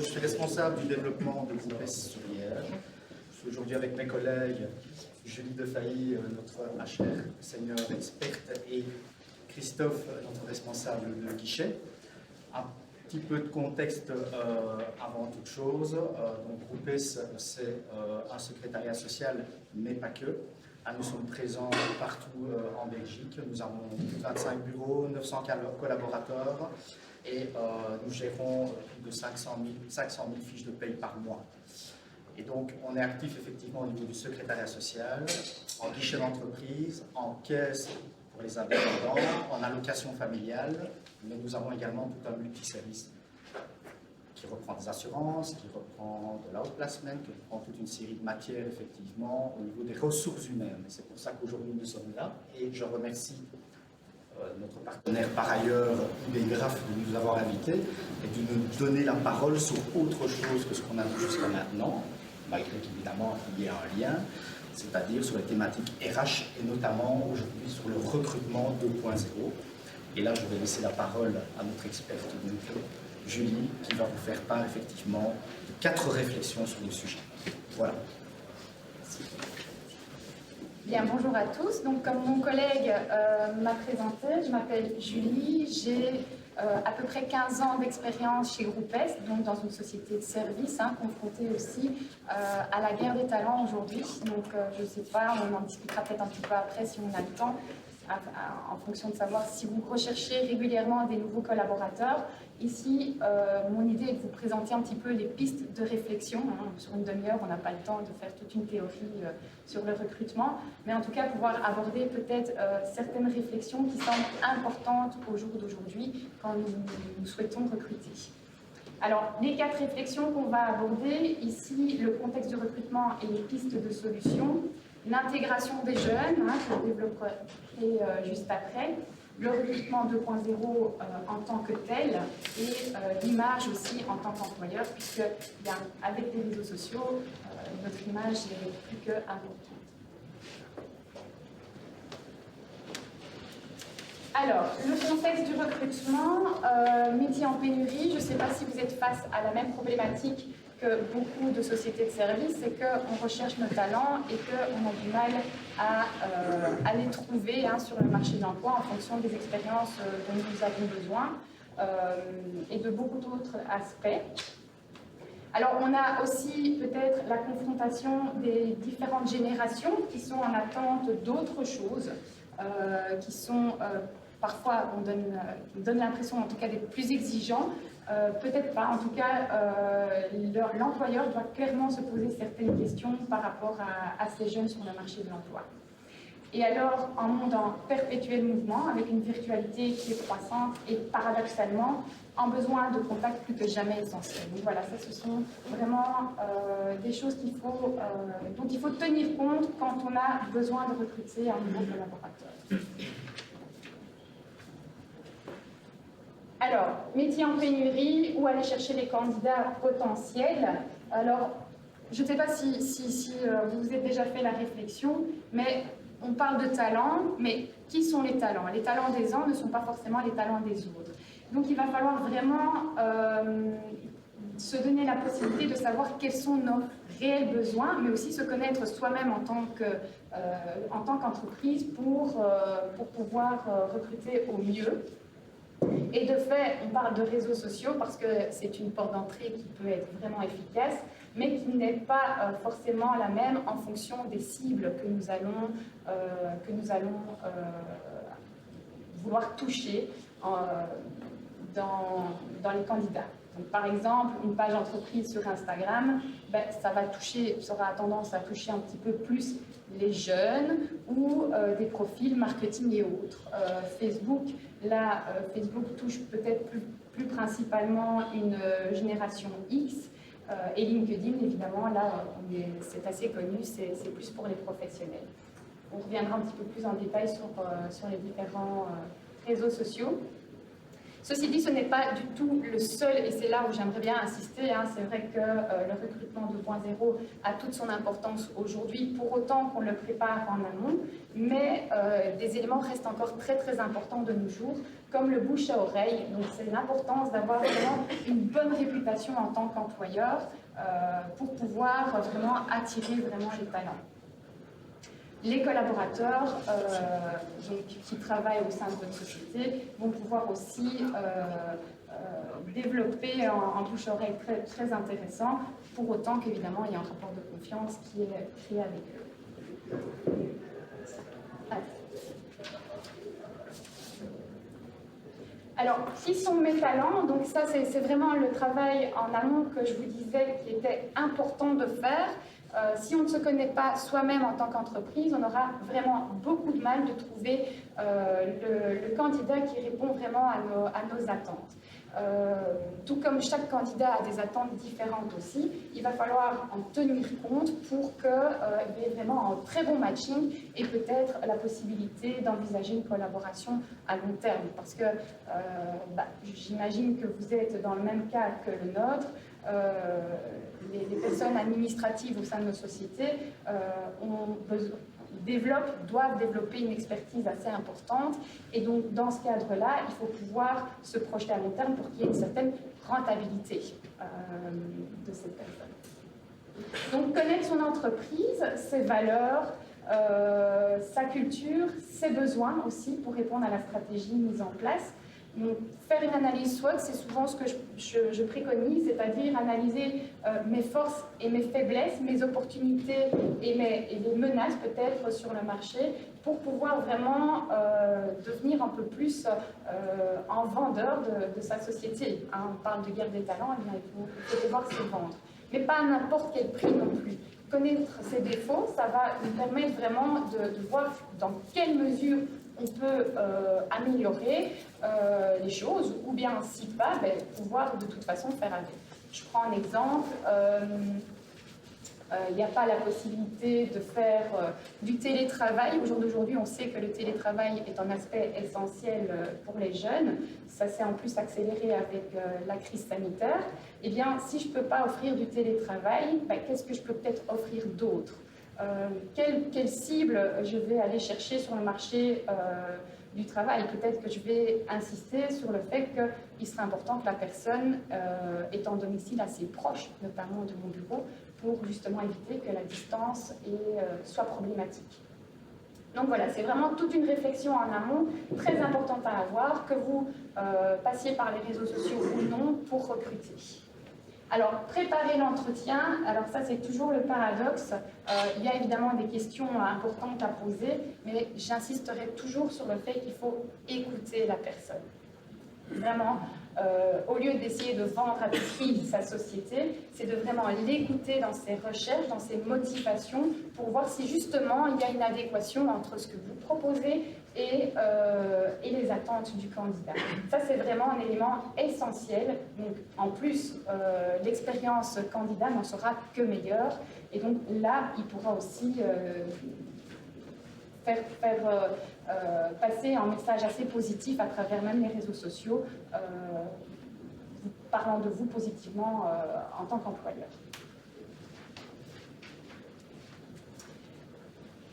je suis responsable du développement de groupe S sur Liège. Je suis aujourd'hui avec mes collègues Julie Defailly, notre HR senior experte, et Christophe, notre responsable de guichet. Un petit peu de contexte avant toute chose. Donc, Groupe S, c'est un secrétariat social, mais pas que. Nous sommes présents partout en Belgique. Nous avons 25 bureaux, 900 collaborateurs et nous gérons plus de 500 000 fiches de paye par mois. Et donc, on est actif effectivement au niveau du secrétariat social, en guichet d'entreprise, en caisse pour les indépendants, en allocation familiale, mais nous avons également tout un multiservice qui reprend des assurances, qui reprend de l'outplacement, qui reprend toute une série de matières, effectivement, au niveau des ressources humaines. C'est pour ça qu'aujourd'hui, nous sommes là. Et je remercie notre partenaire, par ailleurs, IBgraph, de nous avoir invités et de nous donner la parole sur autre chose que ce qu'on a vu jusqu'à maintenant, malgré qu'évidemment, il y ait un lien, c'est-à-dire sur les thématiques RH et notamment aujourd'hui sur le recrutement 2.0. Et là, je vais laisser la parole à notre experte, donc, Julie, qui va vous faire part effectivement de 4 réflexions sur le sujet. Voilà. Bien, bonjour à tous. Donc, comme mon collègue m'a présenté, je m'appelle Julie, j'ai à peu près 15 ans d'expérience chez Groupe S, donc dans une société de services, confrontée aussi à la guerre des talents aujourd'hui. Donc, je ne sais pas, on en discutera peut-être un petit peu après si on a le temps, en fonction de savoir si vous recherchez régulièrement des nouveaux collaborateurs. Ici, mon idée est de vous présenter un petit peu les pistes de réflexion. Sur une demi-heure, on n'a pas le temps de faire toute une théorie sur le recrutement, mais en tout cas pouvoir aborder peut-être certaines réflexions qui semblent importantes au jour d'aujourd'hui quand nous souhaitons recruter. Alors, les 4 réflexions qu'on va aborder, ici, le contexte du recrutement et les pistes de solutions, l'intégration des jeunes, que je développerai juste après, le recrutement 2.0 en tant que tel et l'image aussi en tant qu'employeur, puisque avec les réseaux sociaux, notre image est plus qu'importante. Alors, le contexte du recrutement, métier en pénurie, je ne sais pas si vous êtes face à la même problématique que beaucoup de sociétés de services, c'est qu'on recherche nos talents et qu'on a du mal à les trouver sur le marché de l'emploi en fonction des expériences dont nous avons besoin et de beaucoup d'autres aspects. Alors, on a aussi peut-être la confrontation des différentes générations qui sont en attente d'autres choses, qui sont parfois, on donne l'impression en tout cas d'être plus exigeants, peut-être pas. En tout cas, l'employeur doit clairement se poser certaines questions par rapport à ces jeunes sur le marché de l'emploi. Et alors, un monde en perpétuel mouvement, avec une virtualité qui est croissante et paradoxalement, un besoin de contact plus que jamais essentiel. Donc voilà, ça ce sont vraiment des choses dont il faut tenir compte quand on a besoin de recruter un nouveau collaborateur. Alors, métier en pénurie, où aller chercher les candidats potentiels. Alors, je ne sais pas si vous vous êtes déjà fait la réflexion, mais on parle de talents, mais qui sont les talents? Les talents des uns ne sont pas forcément les talents des autres. Donc, il va falloir vraiment se donner la possibilité de savoir quels sont nos réels besoins, mais aussi se connaître soi-même en tant qu'entreprise pour pouvoir recruter au mieux. Et de fait, on parle de réseaux sociaux parce que c'est une porte d'entrée qui peut être vraiment efficace, mais qui n'est pas forcément la même en fonction des cibles que nous allons vouloir toucher dans les candidats. Donc, par exemple, une page entreprise sur Instagram, ça aura tendance à toucher un petit peu plus les jeunes ou des profils marketing et autres. Facebook touche peut-être plus principalement une génération X et LinkedIn, évidemment, là, c'est assez connu, c'est plus pour les professionnels. On reviendra un petit peu plus en détail sur les différents réseaux sociaux. Ceci dit, ce n'est pas du tout le seul, et c'est là où j'aimerais bien insister, hein, c'est vrai que le recrutement 2.0 a toute son importance aujourd'hui, pour autant qu'on le prépare en amont, mais des éléments restent encore très très importants de nos jours, comme le bouche à oreille. Donc c'est l'importance d'avoir vraiment une bonne réputation en tant qu'employeur pour pouvoir vraiment attirer vraiment les talents. Les collaborateurs qui travaillent au sein de votre société vont pouvoir aussi développer un bouche-oreille très, très intéressant, pour autant qu'évidemment il y a un rapport de confiance qui est créé avec eux. Alors, qui sont mes talents? Donc ça, c'est vraiment le travail en amont que je vous disais qui était important de faire. Si on ne se connaît pas soi-même en tant qu'entreprise, on aura vraiment beaucoup de mal de trouver le candidat qui répond vraiment à nos attentes. Tout comme chaque candidat a des attentes différentes aussi, il va falloir en tenir compte pour qu'il y ait vraiment un très bon matching et peut-être la possibilité d'envisager une collaboration à long terme. Parce que j'imagine que vous êtes dans le même cas que le nôtre. Les personnes administratives au sein de nos sociétés doivent développer une expertise assez importante, et donc dans ce cadre-là, il faut pouvoir se projeter à long terme pour qu'il y ait une certaine rentabilité de cette personne. Donc connaître son entreprise, ses valeurs, sa culture, ses besoins aussi pour répondre à la stratégie mise en place. Donc, faire une analyse SWOT, c'est souvent ce que je préconise, c'est-à-dire analyser mes forces et mes faiblesses, mes opportunités et les menaces peut-être sur le marché, pour pouvoir vraiment devenir un peu plus un vendeur de sa société. Hein, on parle de guerre des talents, eh bien, il faut devoir se vendre. Mais pas à n'importe quel prix non plus. Connaître ses défauts, ça va nous permettre vraiment de voir dans quelle mesure on peut améliorer les choses, ou bien si pas, pouvoir de toute façon faire avec. Je prends un exemple, il n'y a pas la possibilité de faire du télétravail. Au jour d'aujourd'hui, on sait que le télétravail est un aspect essentiel pour les jeunes. Ça s'est en plus accéléré avec la crise sanitaire. Eh bien, si je ne peux pas offrir du télétravail, qu'est-ce que je peux peut-être offrir d'autre? Quelle cible je vais aller chercher sur le marché du travail? Peut-être que je vais insister sur le fait qu'il serait important que la personne ait un domicile assez proche, notamment de mon bureau, pour justement éviter que la distance soit problématique. Donc voilà, c'est vraiment toute une réflexion en amont très importante à avoir, que vous passiez par les réseaux sociaux ou non pour recruter. Alors, préparer l'entretien, alors ça c'est toujours le paradoxe, il y a évidemment des questions importantes à poser, mais j'insisterai toujours sur le fait qu'il faut écouter la personne. Vraiment, au lieu d'essayer de vendre à tout prix sa société, c'est de vraiment l'écouter dans ses recherches, dans ses motivations, pour voir si justement il y a une adéquation entre ce que vous proposez et les attentes du candidat. Ça, c'est vraiment un élément essentiel. Donc, en plus, l'expérience candidat n'en sera que meilleure. Et donc là, il pourra aussi faire passer un message assez positif à travers même les réseaux sociaux, parlant de vous positivement en tant qu'employeur.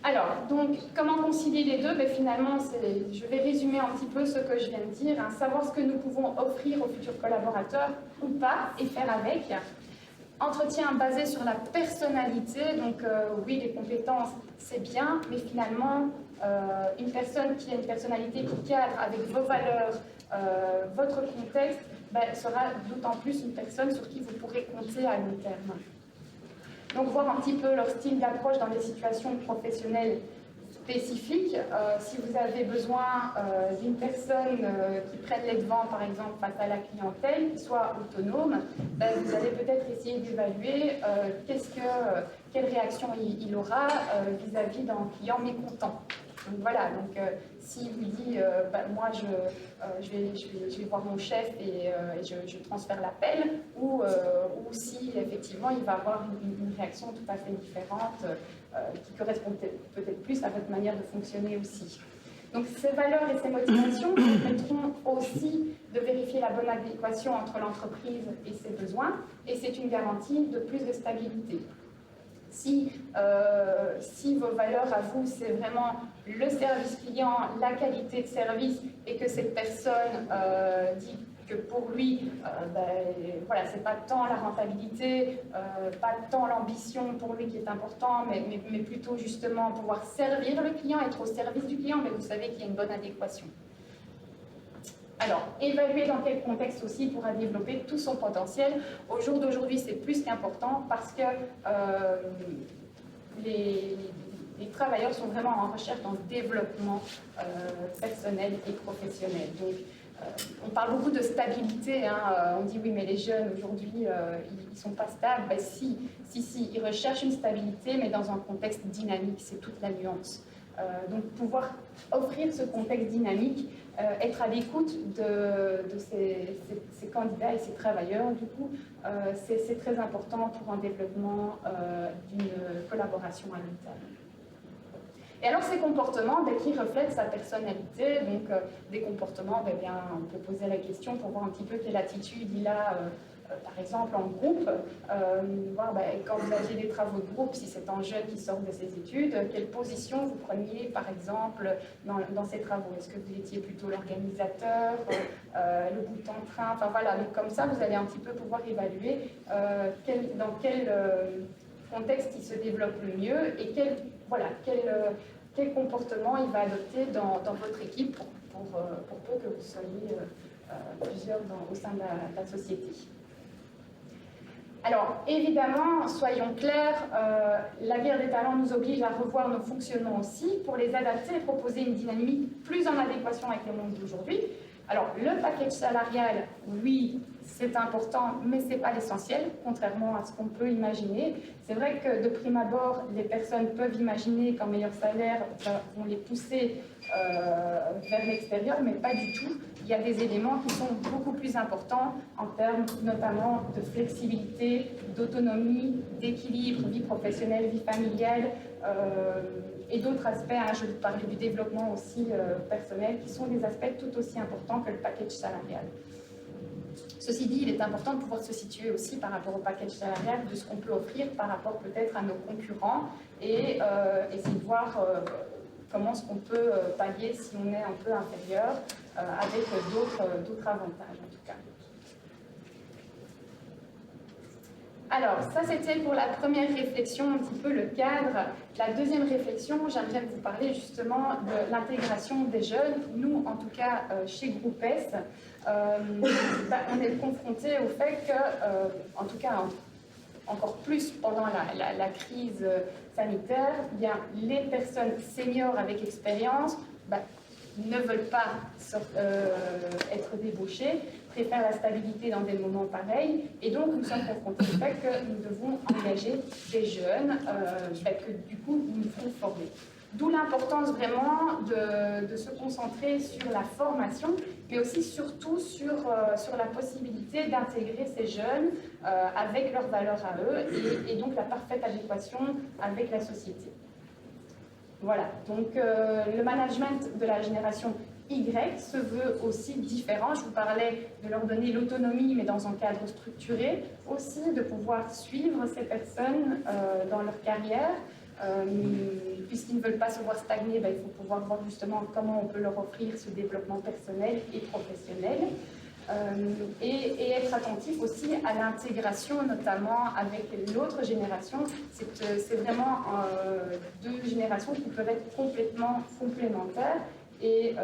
Alors, donc, comment concilier les deux? Finalement, je vais résumer un petit peu ce que je viens de dire, hein, savoir ce que nous pouvons offrir aux futurs collaborateurs ou pas, et faire avec. Entretien basé sur la personnalité, donc oui, les compétences, c'est bien, mais finalement, une personne qui a une personnalité qui cadre avec vos valeurs, votre contexte, sera d'autant plus une personne sur qui vous pourrez compter à long terme. Donc, voir un petit peu leur style d'approche dans des situations professionnelles spécifiques. Si vous avez besoin d'une personne qui prenne les devants, par exemple, face à la clientèle, qui soit autonome, vous allez peut-être essayer d'évaluer quelle réaction il aura vis-à-vis d'un client mécontent. Donc voilà, donc s'il vous dit moi je vais voir mon chef et je transfère l'appel, ou si effectivement il va avoir une réaction tout à fait différente qui correspond peut-être plus à votre manière de fonctionner aussi. Donc ces valeurs et ces motivations permettront aussi de vérifier la bonne adéquation entre l'entreprise et ses besoins, et c'est une garantie de plus de stabilité. Si vos valeurs à vous, c'est vraiment le service client, la qualité de service, et que cette personne dit que pour lui, voilà, c'est pas tant la rentabilité, pas tant l'ambition pour lui qui est important, mais plutôt justement pouvoir servir le client, être au service du client, mais vous savez qu'il y a une bonne adéquation. Alors, évaluer dans quel contexte aussi pourra développer tout son potentiel. Au jour d'aujourd'hui, c'est plus qu'important parce que les travailleurs sont vraiment en recherche dans le développement personnel et professionnel. Donc, on parle beaucoup de stabilité, hein. On dit oui, mais les jeunes aujourd'hui, ils ne sont pas stables. Ben, si, ils recherchent une stabilité, mais dans un contexte dynamique, c'est toute la nuance. Donc pouvoir offrir ce contexte dynamique, être à l'écoute de ces candidats et ces travailleurs, du coup, c'est très important pour un développement d'une collaboration à long terme. Et alors ces comportements qui reflètent sa personnalité, donc des comportements, bien, on peut poser la question pour voir un petit peu quelle attitude il a, par exemple en groupe, voir quand vous aviez des travaux de groupe, si c'est un jeune qui sort de ses études, quelle position vous preniez par exemple dans ces travaux. Est-ce que vous étiez plutôt l'organisateur, le bout en train, enfin voilà, donc comme ça vous allez un petit peu pouvoir évaluer dans quel contexte il se développe le mieux et quel comportement il va adopter dans votre équipe pour peu que vous soyez plusieurs au sein de la société. Alors, évidemment, soyons clairs, la guerre des talents nous oblige à revoir nos fonctionnements aussi pour les adapter et proposer une dynamique plus en adéquation avec le monde d'aujourd'hui. Alors, le package salarial, oui, c'est important, mais ce n'est pas l'essentiel, contrairement à ce qu'on peut imaginer. C'est vrai que de prime abord, les personnes peuvent imaginer qu'un meilleur salaire vont les pousser vers l'extérieur, mais pas du tout. Il y a des éléments qui sont beaucoup plus importants en termes notamment de flexibilité, d'autonomie, d'équilibre, vie professionnelle, vie familiale, et d'autres aspects, hein, je vous parlais du développement aussi personnel, qui sont des aspects tout aussi importants que le package salarial. Ceci dit, il est important de pouvoir se situer aussi par rapport au package salarial de ce qu'on peut offrir par rapport peut-être à nos concurrents et essayer de voir comment est-ce qu'on peut pallier si on est un peu inférieur avec d'autres avantages en tout cas. Alors, ça c'était pour la première réflexion, un petit peu le cadre. La deuxième réflexion, j'aimerais vous parler justement de l'intégration des jeunes. Nous, en tout cas, chez Groupe S, on est confronté au fait que, en tout cas, encore plus pendant la crise sanitaire, eh bien, les personnes seniors avec expérience ne veulent pas être débauchées, préfèrent la stabilité dans des moments pareils, et donc nous sommes confrontés au fait que nous devons engager des jeunes que du coup nous devons former. D'où l'importance vraiment de se concentrer sur la formation, mais aussi surtout sur la possibilité d'intégrer ces jeunes avec leurs valeurs à eux et donc la parfaite adéquation avec la société. Voilà, donc le management de la génération Y se veut aussi différent. Je vous parlais de leur donner l'autonomie, mais dans un cadre structuré, aussi de pouvoir suivre ces personnes dans leur carrière. Puisqu'ils ne veulent pas se voir stagner, il faut pouvoir voir justement comment on peut leur offrir ce développement personnel et professionnel. Et être attentif aussi à l'intégration, notamment avec l'autre génération. C'est vraiment deux générations qui peuvent être complètement complémentaires, et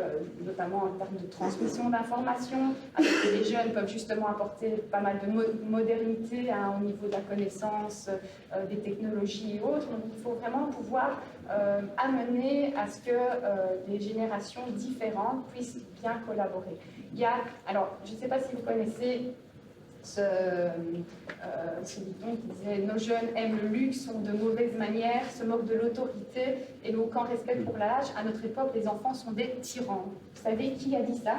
notamment en termes de transmission d'informations. Les jeunes peuvent justement apporter pas mal de modernité au niveau de la connaissance, des technologies et autres. Donc il faut vraiment pouvoir amener à ce que les générations différentes puissent bien collaborer. Alors, je ne sais pas si vous connaissez ce dicton qui disait « Nos jeunes aiment le luxe, ont de mauvaises manières, se moquent de l'autorité et n'ont aucun respect pour l'âge. À notre époque, les enfants sont des tyrans. » Vous savez qui a dit ça?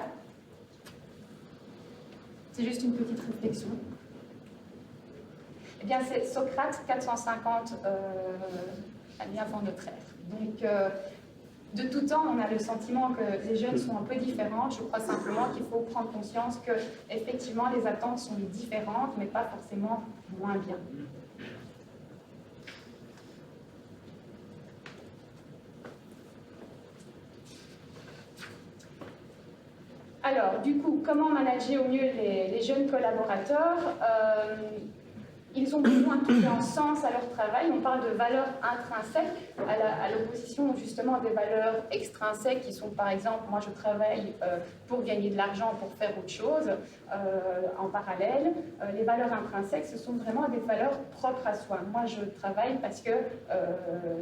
C'est juste une petite réflexion. Eh bien, c'est Socrate, 450 années avant notre ère. Donc, de tout temps, on a le sentiment que les jeunes sont un peu différents. Je crois simplement qu'il faut prendre conscience que, effectivement, les attentes sont différentes, mais pas forcément moins bien. Alors, du coup, comment manager au mieux les jeunes collaborateurs? Ils ont besoin de trouver un sens à leur travail. On parle de valeurs intrinsèques, à l'opposition justement des valeurs extrinsèques qui sont, par exemple, moi je travaille pour gagner de l'argent, pour faire autre chose en parallèle. Les valeurs intrinsèques, ce sont vraiment des valeurs propres à soi. Moi je travaille parce que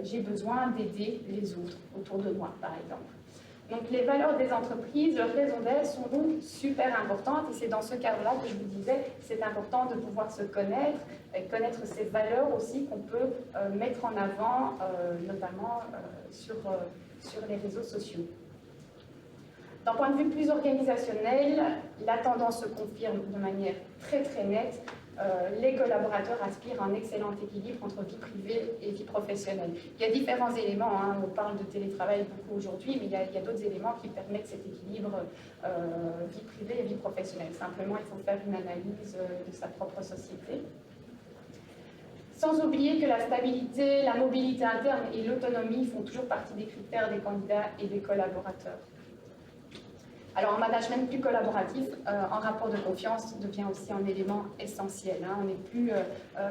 j'ai besoin d'aider les autres autour de moi, par exemple. Donc les valeurs des entreprises, leur raison d'être sont donc super importantes et c'est dans ce cadre-là que je vous disais c'est important de pouvoir se connaître et connaître ces valeurs aussi qu'on peut mettre en avant, notamment sur les réseaux sociaux. D'un point de vue plus organisationnel, la tendance se confirme de manière très très nette. Les collaborateurs aspirent à un excellent équilibre entre vie privée et vie professionnelle. Il y a différents éléments, hein, on parle de télétravail beaucoup aujourd'hui, mais il y a d'autres éléments qui permettent cet équilibre vie privée et vie professionnelle. Simplement, il faut faire une analyse de sa propre société. Sans oublier que la stabilité, la mobilité interne et l'autonomie font toujours partie des critères des candidats et des collaborateurs. Alors, en management plus collaboratif, un rapport de confiance devient aussi un élément essentiel. Hein. On n'est plus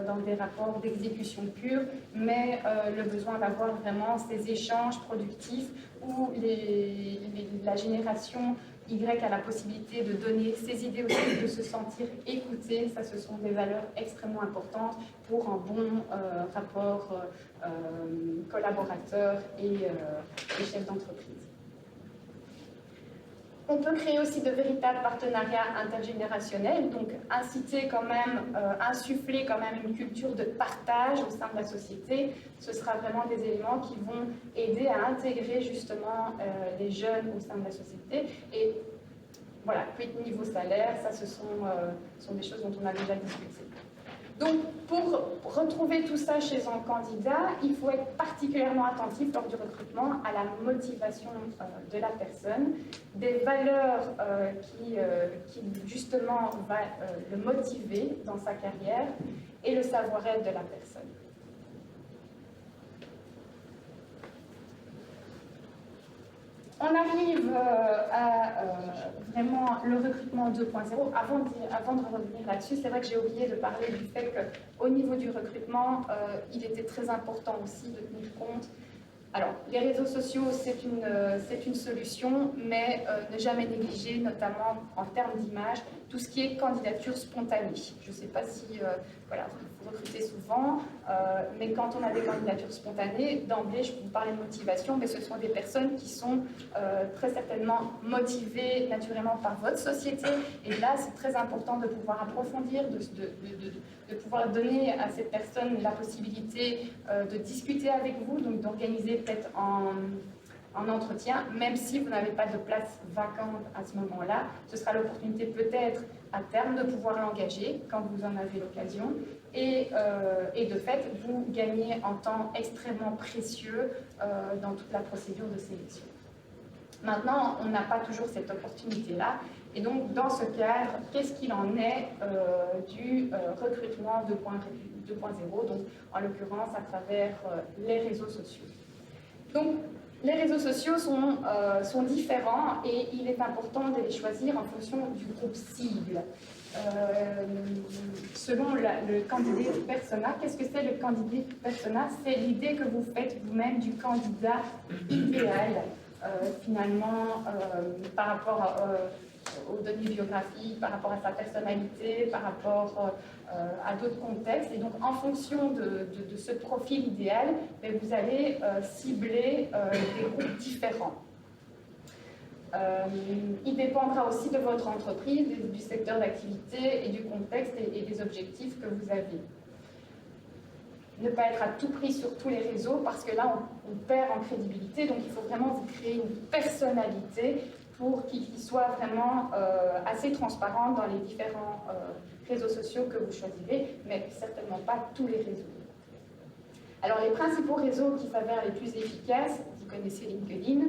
dans des rapports d'exécution pure, mais le besoin d'avoir vraiment ces échanges productifs où la génération Y a la possibilité de donner ses idées aussi, de se sentir écouté. Ça, ce sont des valeurs extrêmement importantes pour un bon rapport collaborateur et chef d'entreprise. On peut créer aussi de véritables partenariats intergénérationnels, donc inciter quand même, insuffler quand même une culture de partage au sein de la société. Ce sera vraiment des éléments qui vont aider à intégrer justement les jeunes au sein de la société. Et voilà, puis niveau salaire, ça ce sont des choses dont on a déjà discuté. Donc, pour retrouver tout ça chez un candidat, il faut être particulièrement attentif lors du recrutement à la motivation de la personne, des valeurs qui justement va le motiver dans sa carrière et le savoir-être de la personne. On arrive à vraiment le recrutement 2.0. Avant de revenir là-dessus, c'est vrai que j'ai oublié de parler du fait qu'au niveau du recrutement, il était très important aussi de tenir compte. Alors, les réseaux sociaux, c'est une solution, mais ne jamais négliger, notamment en termes d'image, tout ce qui est candidature spontanée. Je ne sais pas si voilà, vous recrutez souvent, mais quand on a des candidatures spontanées, d'emblée, je peux vous parler de motivation, mais ce sont des personnes qui sont très certainement motivées naturellement par votre société. Et là, c'est très important de pouvoir approfondir, de pouvoir donner à cette personne la possibilité de discuter avec vous, donc d'organiser peut-être en entretien, même si vous n'avez pas de place vacante à ce moment-là. Ce sera l'opportunité peut-être à terme de pouvoir l'engager quand vous en avez l'occasion. Et de fait, vous gagnez en temps extrêmement précieux dans toute la procédure de sélection. Maintenant, on n'a pas toujours cette opportunité-là. Et donc, dans ce cadre, qu'est-ce qu'il en est du recrutement 2.0, donc en l'occurrence à travers les réseaux sociaux. Donc, les réseaux sociaux sont différents et il est important de les choisir en fonction du groupe cible. Selon le candidate persona, qu'est-ce que c'est le candidate persona? C'est l'idée que vous faites vous-même du candidat idéal, finalement, par rapport aux données biographiques, par rapport à sa personnalité, par rapport à d'autres contextes. Et donc, en fonction de ce profil idéal, vous allez cibler des groupes différents. Il dépendra aussi de votre entreprise, du secteur d'activité et du contexte et des objectifs que vous avez. Ne pas être à tout prix sur tous les réseaux parce que là, on perd en crédibilité. Donc, il faut vraiment vous créer une personnalité pour qu'il soit vraiment assez transparent dans les différents réseaux sociaux que vous choisirez, mais certainement pas tous les réseaux. Alors, les principaux réseaux qui s'avèrent les plus efficaces, vous connaissez LinkedIn,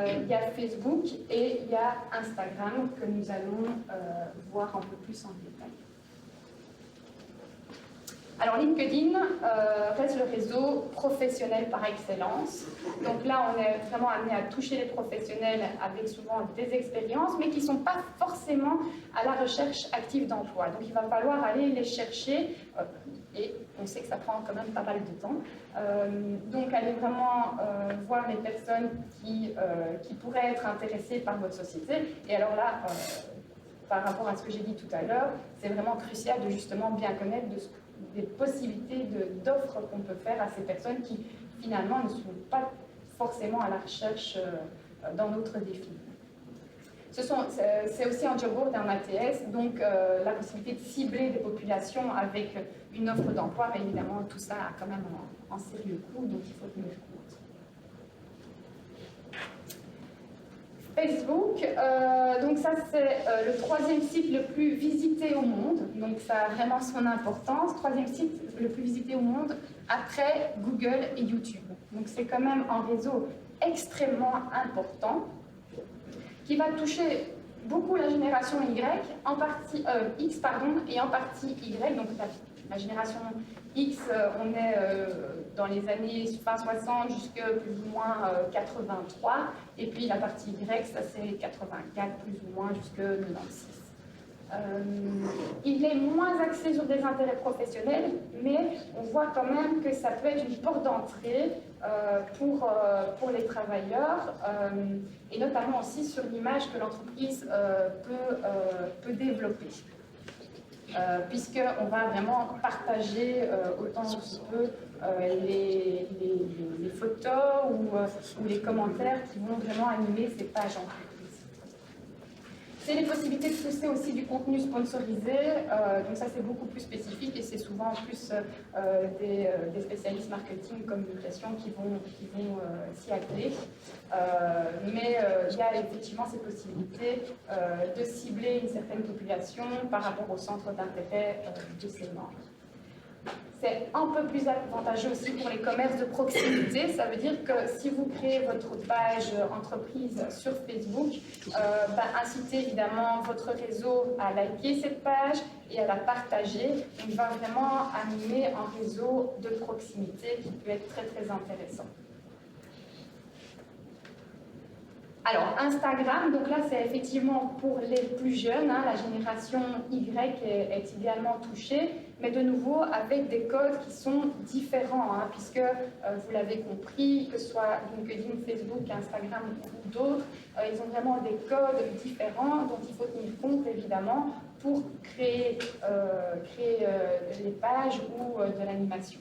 il y a Facebook et il y a Instagram que nous allons voir un peu plus en détail. Alors LinkedIn reste le réseau professionnel par excellence. Donc là, on est vraiment amené à toucher les professionnels avec souvent des expériences, mais qui ne sont pas forcément à la recherche active d'emploi. Donc il va falloir aller les chercher, et on sait que ça prend quand même pas mal de temps. Donc aller vraiment voir les personnes qui pourraient être intéressées par votre société. Et alors là, par rapport à ce que j'ai dit tout à l'heure, c'est vraiment crucial de justement bien connaître des possibilités d'offres qu'on peut faire à ces personnes qui finalement ne sont pas forcément à la recherche dans notre défi. C'est aussi un job board, un ATS, donc la possibilité de cibler des populations avec une offre d'emploi, mais évidemment tout ça a quand même un sérieux coût, donc il faut tenir compte. Facebook, donc ça c'est le 3e site le plus visité au monde, donc ça a vraiment son importance. 3e site le plus visité au monde après Google et YouTube. Donc c'est quand même un réseau extrêmement important qui va toucher beaucoup la génération Y, en partie X pardon, et en partie Y. Donc la génération X, on est dans les années fin 60 jusqu'à plus ou moins 83, et puis la partie Y, ça c'est 84 plus ou moins jusqu'à 96. Il est moins axé sur des intérêts professionnels, mais on voit quand même que ça peut être une porte d'entrée pour les travailleurs, et notamment aussi sur l'image que l'entreprise peut développer. Puisqu'on va vraiment partager autant qu'on peut les photos ou les commentaires qui vont vraiment animer ces pages entreprises. C'est les possibilités de poster aussi du contenu sponsorisé, donc ça c'est beaucoup plus spécifique et c'est souvent en plus des spécialistes marketing, communication qui vont s'y atteler. Mais il y a effectivement ces possibilités de cibler une certaine population par rapport au centre d'intérêt de ses membres. C'est un peu plus avantageux aussi pour les commerces de proximité. Ça veut dire que si vous créez votre page entreprise sur Facebook, incitez évidemment votre réseau à liker cette page et à la partager. Il va vraiment animer un réseau de proximité qui peut être très très intéressant. Alors, Instagram, donc là, c'est effectivement pour les plus jeunes, hein, la génération Y est idéalement touchée, mais de nouveau avec des codes qui sont différents, hein, puisque, vous l'avez compris, que ce soit LinkedIn, Facebook, Instagram ou d'autres, ils ont vraiment des codes différents dont il faut tenir compte, évidemment, pour créer les pages ou de l'animation.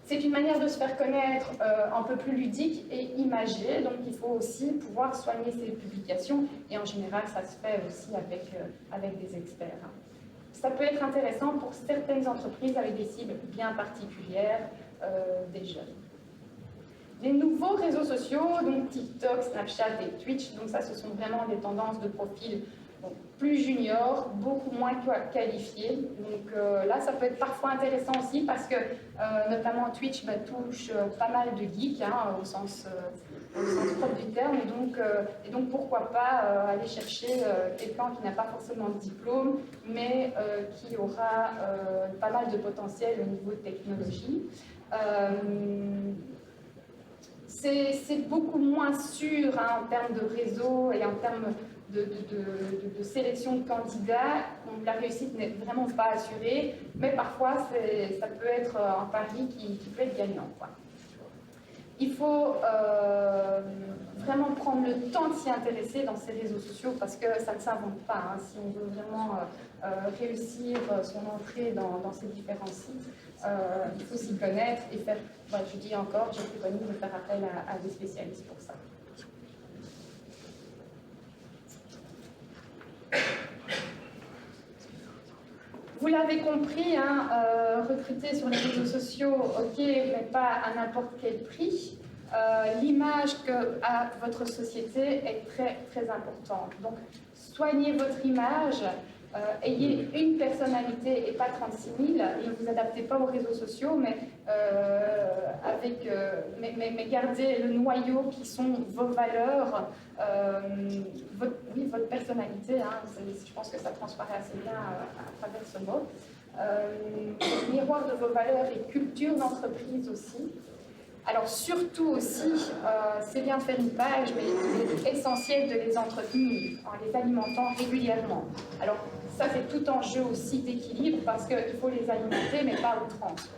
C'est une manière de se faire connaître un peu plus ludique et imagée, donc il faut aussi pouvoir soigner ses publications, et en général ça se fait aussi avec des experts. Ça peut être intéressant pour certaines entreprises avec des cibles bien particulières, des jeunes. Les nouveaux réseaux sociaux, donc TikTok, Snapchat et Twitch, donc ça ce sont vraiment des tendances de profil plus junior, beaucoup moins qualifié. Donc là, ça peut être parfois intéressant aussi parce que notamment Twitch touche pas mal de geeks, hein, au sens propre du terme. Et donc pourquoi pas aller chercher quelqu'un qui n'a pas forcément de diplôme, mais qui aura pas mal de potentiel au niveau de technologie. C'est beaucoup moins sûr, hein, en termes de réseau et en termes de sélection de candidats. Donc, la réussite n'est vraiment pas assurée, mais parfois ça peut être un pari qui peut être gagnant, quoi. Il faut vraiment prendre le temps de s'y intéresser dans ces réseaux sociaux parce que ça ne s'invente pas, hein. Si on veut vraiment réussir son entrée dans ces différents sites, il faut s'y connaître et faire, je dis encore, je préconise de faire appel à des spécialistes pour ça. Vous l'avez compris, hein, recruter sur les réseaux sociaux, ok, mais pas à n'importe quel prix. L'image qu'a votre société est très très importante. Donc, soignez votre image ayez une personnalité et pas 36 000. Ne vous adaptez pas aux réseaux sociaux, mais gardez le noyau qui sont vos valeurs, votre personnalité. Hein, je pense que ça transparaît assez bien à travers ce mot. Miroir de vos valeurs et culture d'entreprise aussi. Alors surtout aussi, c'est bien de faire une page, mais il est essentiel de les entretenir en les alimentant régulièrement. Alors ça, c'est tout en jeu aussi d'équilibre, parce qu'il faut les alimenter, mais pas à outrance.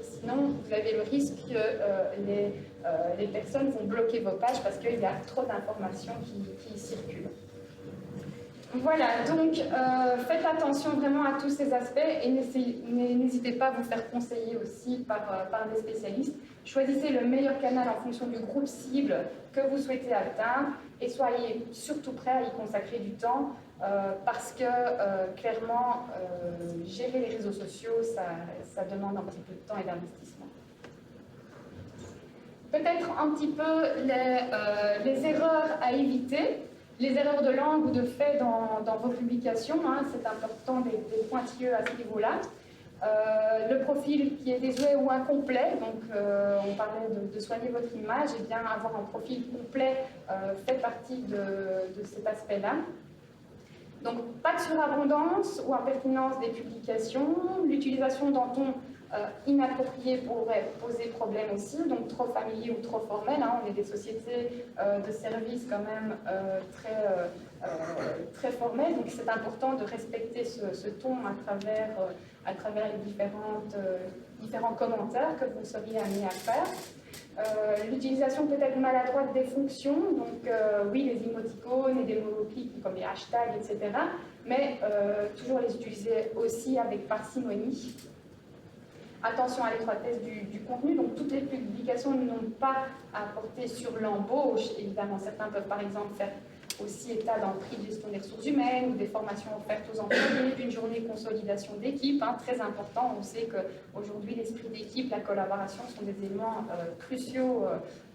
Sinon, vous avez le risque que les personnes vont bloquer vos pages parce qu'il y a trop d'informations qui circulent. Voilà, donc faites attention vraiment à tous ces aspects et n'hésitez pas à vous faire conseiller aussi par des spécialistes. Choisissez le meilleur canal en fonction du groupe cible que vous souhaitez atteindre et soyez surtout prêts à y consacrer du temps parce que clairement, gérer les réseaux sociaux, ça demande un petit peu de temps et d'investissement. Peut-être un petit peu les erreurs à éviter. Les erreurs de langue ou de fait dans vos publications, hein, c'est important des pointilleux à ce niveau-là. Le profil qui est désuet ou incomplet, donc on parlait de soigner votre image, et bien avoir un profil complet fait partie de cet aspect-là. Donc pas de surabondance ou impertinence des publications, l'utilisation d'un ton inapproprié pourrait poser problème aussi, donc trop familier ou trop formel. Hein, on est des sociétés de services quand même très formelles, donc c'est important de respecter ce ton à travers les différents commentaires que vous seriez amenés à faire. L'utilisation peut-être maladroite des fonctions, donc oui, les émoticônes et des mots-clics comme les hashtags, etc., mais toujours les utiliser aussi avec parcimonie. Attention à l'étroitesse du contenu, donc toutes les publications n'ont pas à porter sur l'embauche. Évidemment, certains peuvent par exemple faire aussi état d'un prix de gestion des ressources humaines ou des formations offertes aux employés, d'une journée de consolidation d'équipe, hein, très important. On sait qu'aujourd'hui, l'esprit d'équipe, la collaboration sont des éléments cruciaux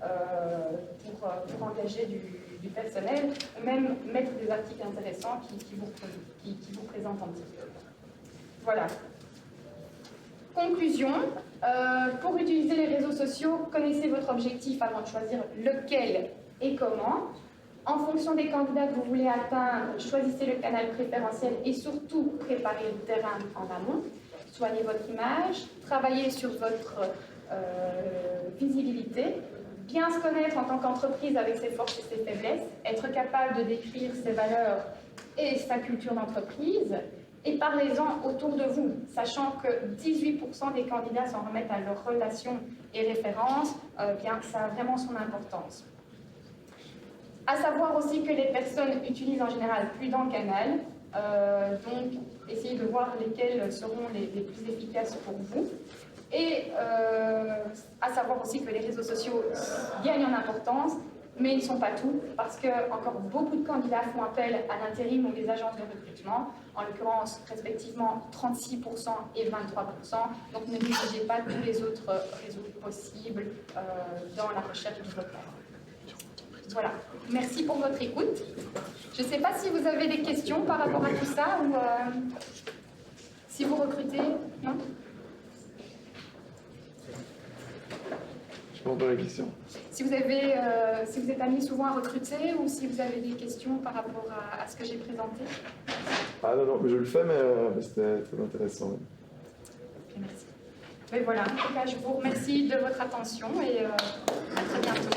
pour engager du personnel, ou même mettre des articles intéressants qui vous présentent un petit peu. Voilà. Conclusion, pour utiliser les réseaux sociaux, connaissez votre objectif avant de choisir lequel et comment. En fonction des candidats que vous voulez atteindre, choisissez le canal préférentiel et surtout préparez le terrain en amont. Soignez votre image, travaillez sur votre visibilité, bien se connaître en tant qu'entreprise avec ses forces et ses faiblesses, être capable de décrire ses valeurs et sa culture d'entreprise. Et parlez-en autour de vous, sachant que 18% des candidats s'en remettent à leurs relations et références, bien, ça a vraiment son importance. À savoir aussi que les personnes utilisent en général plus d'un canal, donc essayez de voir lesquels seront les plus efficaces pour vous. Et à savoir aussi que les réseaux sociaux gagnent en importance, mais ils ne sont pas tout, parce que encore beaucoup de candidats font appel à l'intérim ou les agences de recrutement, en l'occurrence respectivement 36% et 23%, donc ne négligez pas tous les autres réseaux possibles dans la recherche de votre talent. Voilà, merci pour votre écoute. Je ne sais pas si vous avez des questions par rapport à tout ça, ou si vous recrutez, non ? Je ne comprends pas la question. Si vous êtes amené souvent à recruter ou si vous avez des questions par rapport à ce que j'ai présenté. Ah non, je le fais, mais c'était très intéressant. Merci. Mais voilà, en tout cas, je vous remercie de votre attention et à très bientôt.